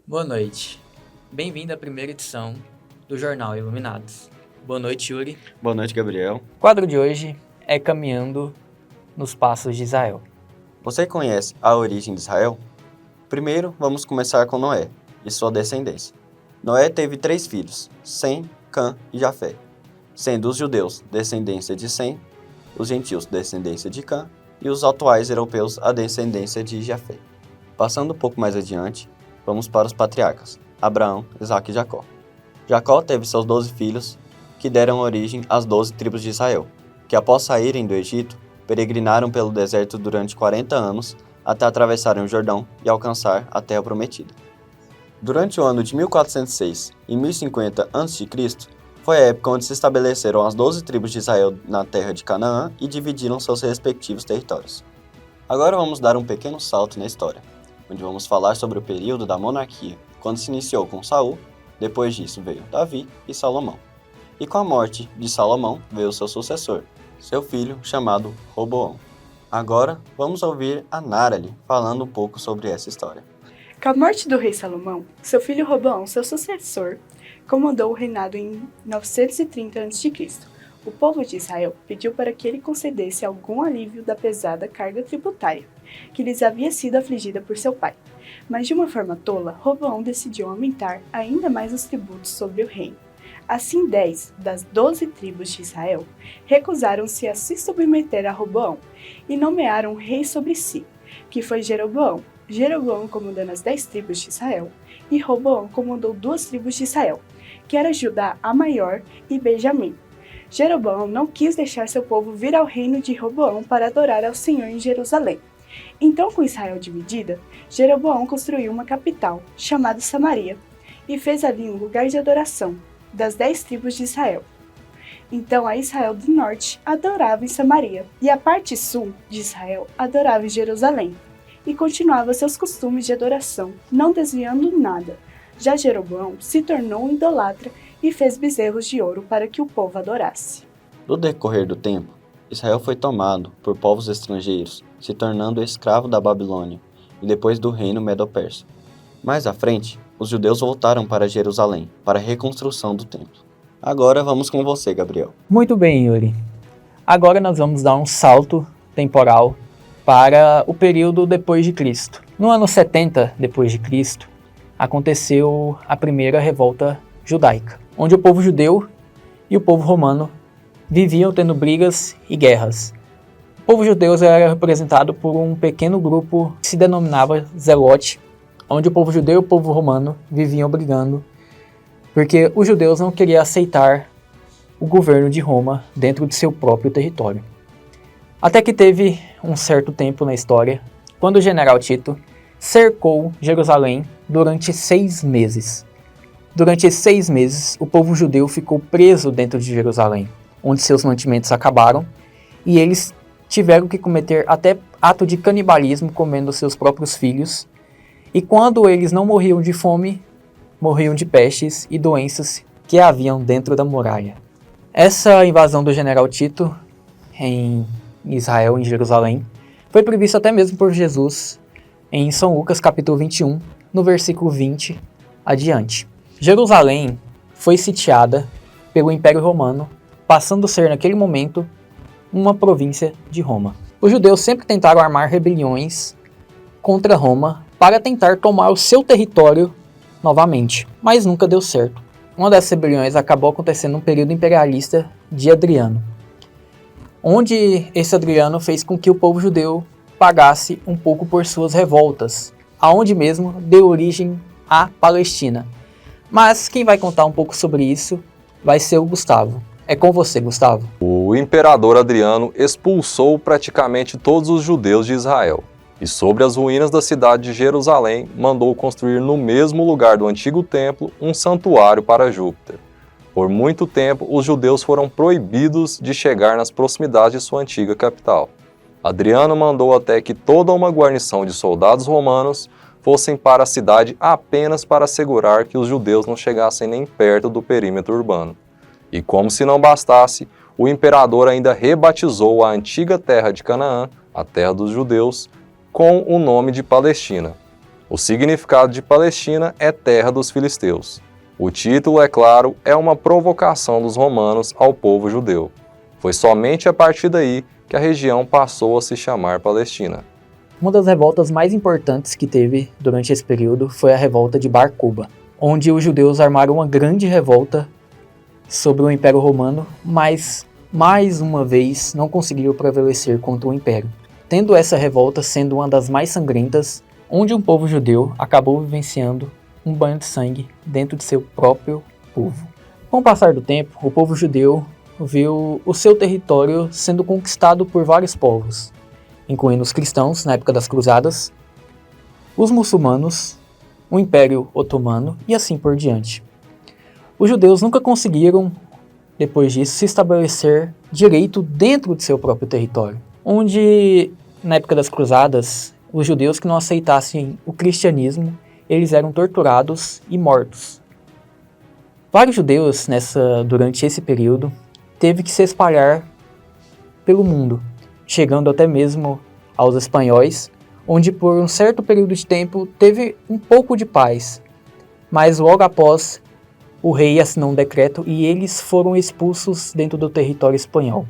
Boa noite. Bem-vindo à primeira edição do Jornal Iluminados. Boa noite, Yuri. Boa noite, Gabriel. O quadro de hoje é Caminhando nos Passos de Israel. Você conhece a origem de Israel? Primeiro, vamos começar com Noé e sua descendência. Noé teve 3 filhos, Sem, Cã e Jafé, sendo os judeus descendência de Sem, os gentios descendência de Cã e os atuais europeus a descendência de Jafé. Passando um pouco mais adiante, vamos para os patriarcas, Abraão, Isaque e Jacó. Jacó teve seus 12 filhos, que deram origem às 12 tribos de Israel, que após saírem do Egito, peregrinaram pelo deserto durante 40 anos até atravessarem o Jordão e alcançar a Terra Prometida. Durante o ano de 1406 e 1050 a.C., foi a época onde se estabeleceram as 12 tribos de Israel na terra de Canaã e dividiram seus respectivos territórios. Agora vamos dar um pequeno salto na história, onde vamos falar sobre o período da monarquia, quando se iniciou com Saul, depois disso veio Davi e Salomão. E com a morte de Salomão veio seu sucessor, seu filho chamado Roboão. Agora vamos ouvir a Narali falando um pouco sobre essa história. Com a morte do rei Salomão, seu filho Roboão, seu sucessor, comandou o reinado em 930 a.C. O povo de Israel pediu para que ele concedesse algum alívio da pesada carga tributária, que lhes havia sido afligida por seu pai. Mas de uma forma tola, Roboão decidiu aumentar ainda mais os tributos sobre o reino. Assim, 10 das 12 tribos de Israel recusaram-se a se submeter a Roboão e nomearam um rei sobre si, que foi Jeroboão. Jeroboão comandando as 10 tribos de Israel, e Roboão comandou 2 tribos de Israel, que era Judá a maior e Benjamim. Jeroboão não quis deixar seu povo vir ao reino de Roboão para adorar ao Senhor em Jerusalém. Então, com Israel dividida, Jeroboão construiu uma capital, chamada Samaria, e fez ali um lugar de adoração das 10 tribos de Israel. Então, a Israel do norte adorava em Samaria, e a parte sul de Israel adorava em Jerusalém, e continuava seus costumes de adoração, não desviando nada. Já Jeroboão se tornou um idolatra e fez bezerros de ouro para que o povo adorasse. No decorrer do tempo, Israel foi tomado por povos estrangeiros, se tornando escravo da Babilônia e depois do reino Medo-Persa. Mais à frente, os judeus voltaram para Jerusalém para a reconstrução do templo. Agora vamos com você, Gabriel. Muito bem, Yuri. Agora nós vamos dar um salto temporal para o período depois de Cristo. No ano 70 depois de Cristo, aconteceu a primeira revolta judaica, onde o povo judeu e o povo romano viviam tendo brigas e guerras. O povo judeu era representado por um pequeno grupo que se denominava Zelote, onde o povo judeu e o povo romano viviam brigando, porque os judeus não queriam aceitar o governo de Roma dentro de seu próprio território. Até que teve um certo tempo na história, quando o general Tito cercou Jerusalém durante 6 meses. Durante esses 6 meses, o povo judeu ficou preso dentro de Jerusalém, onde seus mantimentos acabaram, e eles tiveram que cometer até ato de canibalismo comendo seus próprios filhos, e quando eles não morriam de fome, morriam de pestes e doenças que haviam dentro da muralha. Essa invasão do general Tito em Israel, em Jerusalém, foi prevista até mesmo por Jesus em São Lucas capítulo 21, no versículo 20 adiante. Jerusalém foi sitiada pelo Império Romano, passando a ser naquele momento uma província de Roma. Os judeus sempre tentaram armar rebeliões contra Roma para tentar tomar o seu território novamente, mas nunca deu certo. Uma dessas rebeliões acabou acontecendo no período imperialista de Adriano, onde esse Adriano fez com que o povo judeu pagasse um pouco por suas revoltas, aonde mesmo deu origem à Palestina. Mas quem vai contar um pouco sobre isso vai ser o Gustavo. É com você, Gustavo. O imperador Adriano expulsou praticamente todos os judeus de Israel, e sobre as ruínas da cidade de Jerusalém mandou construir no mesmo lugar do antigo templo um santuário para Júpiter. Por muito tempo, os judeus foram proibidos de chegar nas proximidades de sua antiga capital. Adriano mandou até que toda uma guarnição de soldados romanos fossem para a cidade apenas para assegurar que os judeus não chegassem nem perto do perímetro urbano. E como se não bastasse, o imperador ainda rebatizou a antiga terra de Canaã, a terra dos judeus, com o nome de Palestina. O significado de Palestina é terra dos filisteus. O título, é claro, é uma provocação dos romanos ao povo judeu. Foi somente a partir daí que a região passou a se chamar Palestina. Uma das revoltas mais importantes que teve durante esse período foi a revolta de Bar Kokhba, onde os judeus armaram uma grande revolta sobre o Império Romano, mas, mais uma vez, não conseguiram prevalecer contra o Império, tendo essa revolta sendo uma das mais sangrentas, onde um povo judeu acabou vivenciando um banho de sangue dentro de seu próprio povo. Com o passar do tempo, o povo judeu viu o seu território sendo conquistado por vários povos, incluindo os cristãos na época das cruzadas, os muçulmanos, o Império Otomano e assim por diante. Os judeus nunca conseguiram, depois disso, se estabelecer direito dentro de seu próprio território, onde, na época das cruzadas, os judeus que não aceitassem o cristianismo, eles eram torturados e mortos. Vários judeus, durante esse período, teve que se espalhar pelo mundo, chegando até mesmo aos espanhóis, onde por um certo período de tempo teve um pouco de paz, mas logo após o rei assinou um decreto e eles foram expulsos dentro do território espanhol.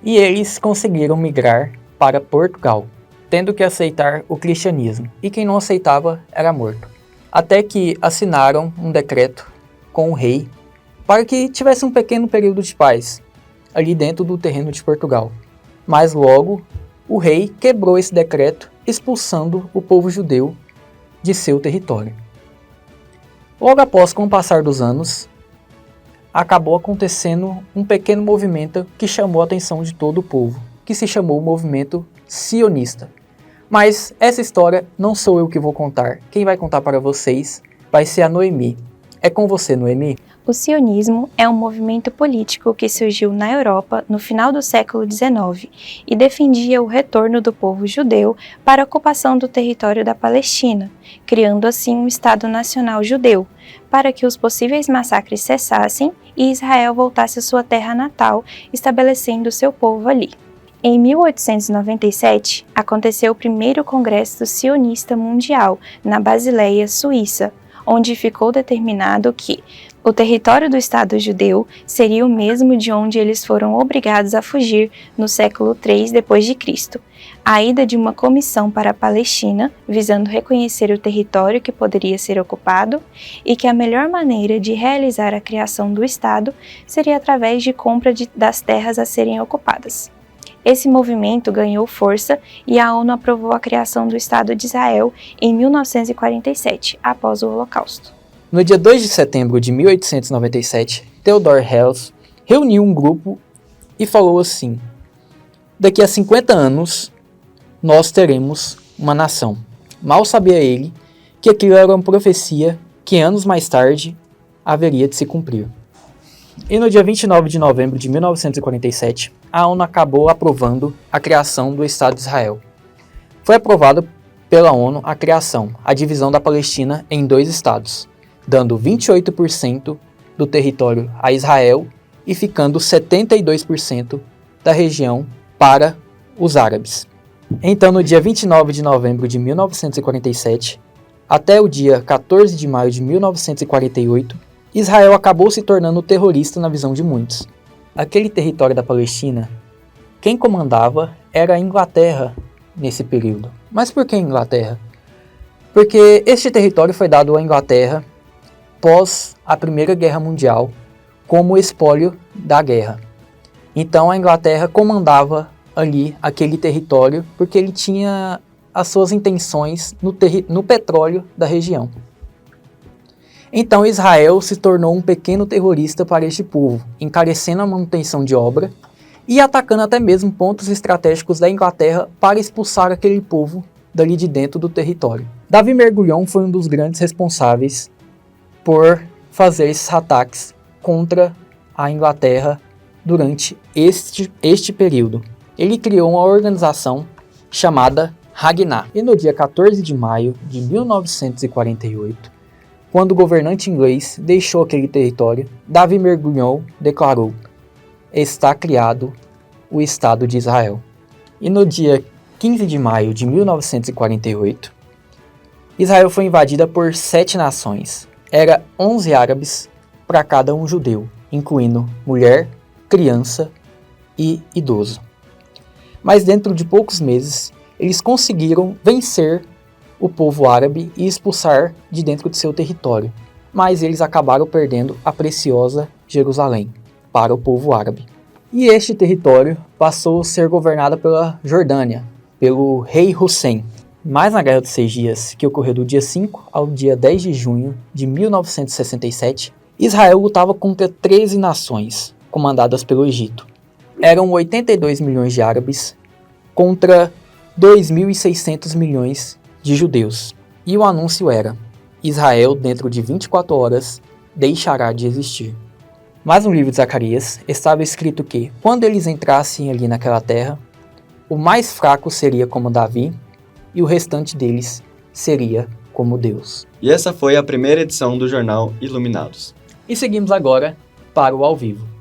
E eles conseguiram migrar para Portugal, tendo que aceitar o cristianismo, e quem não aceitava era morto. Até que assinaram um decreto com o rei para que tivesse um pequeno período de paz ali dentro do terreno de Portugal. Mas logo o rei quebrou esse decreto, expulsando o povo judeu de seu território. Logo após, com o passar dos anos, acabou acontecendo um pequeno movimento que chamou a atenção de todo o povo, que se chamou o movimento sionista. Mas essa história não sou eu que vou contar. Quem vai contar para vocês vai ser a Noemi. É com você, Noemi. O sionismo é um movimento político que surgiu na Europa no final do século XIX e defendia o retorno do povo judeu para a ocupação do território da Palestina, criando assim um Estado Nacional Judeu, para que os possíveis massacres cessassem e Israel voltasse à sua terra natal, estabelecendo seu povo ali. Em 1897, aconteceu o primeiro Congresso Sionista Mundial, na Basileia, Suíça, onde ficou determinado que o território do Estado judeu seria o mesmo de onde eles foram obrigados a fugir no século III d.C. A ida de uma comissão para a Palestina, visando reconhecer o território que poderia ser ocupado, e que a melhor maneira de realizar a criação do Estado seria através de compra das terras a serem ocupadas. Esse movimento ganhou força e a ONU aprovou a criação do Estado de Israel em 1947, após o Holocausto. No dia 2 de setembro de 1897, Theodor Herzl reuniu um grupo e falou assim: daqui a 50 anos, nós teremos uma nação. Mal sabia ele que aquilo era uma profecia que anos mais tarde haveria de se cumprir. E no dia 29 de novembro de 1947, a ONU acabou aprovando a criação do Estado de Israel. Foi aprovado pela ONU a divisão da Palestina em 2 estados, dando 28% do território a Israel e ficando 72% da região para os árabes. Então, no dia 29 de novembro de 1947, até o dia 14 de maio de 1948, Israel acabou se tornando terrorista na visão de muitos. Aquele território da Palestina, quem comandava era a Inglaterra nesse período. Mas por que a Inglaterra? Porque este território foi dado à Inglaterra pós a Primeira Guerra Mundial como espólio da guerra. Então a Inglaterra comandava ali aquele território porque ele tinha as suas intenções no petróleo da região. Então Israel se tornou um pequeno terrorista para este povo, encarecendo a manutenção de obra e atacando até mesmo pontos estratégicos da Inglaterra para expulsar aquele povo dali de dentro do território. Davi Mergulhão foi um dos grandes responsáveis por fazer esses ataques contra a Inglaterra durante este período. Ele criou uma organização chamada Haganah. E no dia 14 de maio de 1948, quando o governante inglês deixou aquele território, Davi Mergulhão declarou: está criado o Estado de Israel. E no dia 15 de maio de 1948, Israel foi invadida por 7 nações. Era 11 árabes para cada um judeu, incluindo mulher, criança e idoso. Mas dentro de poucos meses, eles conseguiram vencer o povo árabe e expulsar de dentro de seu território. Mas eles acabaram perdendo a preciosa Jerusalém para o povo árabe. E este território passou a ser governado pela Jordânia, pelo rei Hussein. Mas na Guerra dos 6 Dias, que ocorreu do dia 5 ao dia 10 de junho de 1967, Israel lutava contra 13 nações, comandadas pelo Egito. Eram 82 milhões de árabes contra 2.600 milhões de judeus. E o anúncio era: Israel, dentro de 24 horas, deixará de existir. Mas no livro de Zacarias estava escrito que, quando eles entrassem ali naquela terra, o mais fraco seria como Davi, e o restante deles seria como Deus. E essa foi a primeira edição do jornal Iluminados. E seguimos agora para o ao vivo.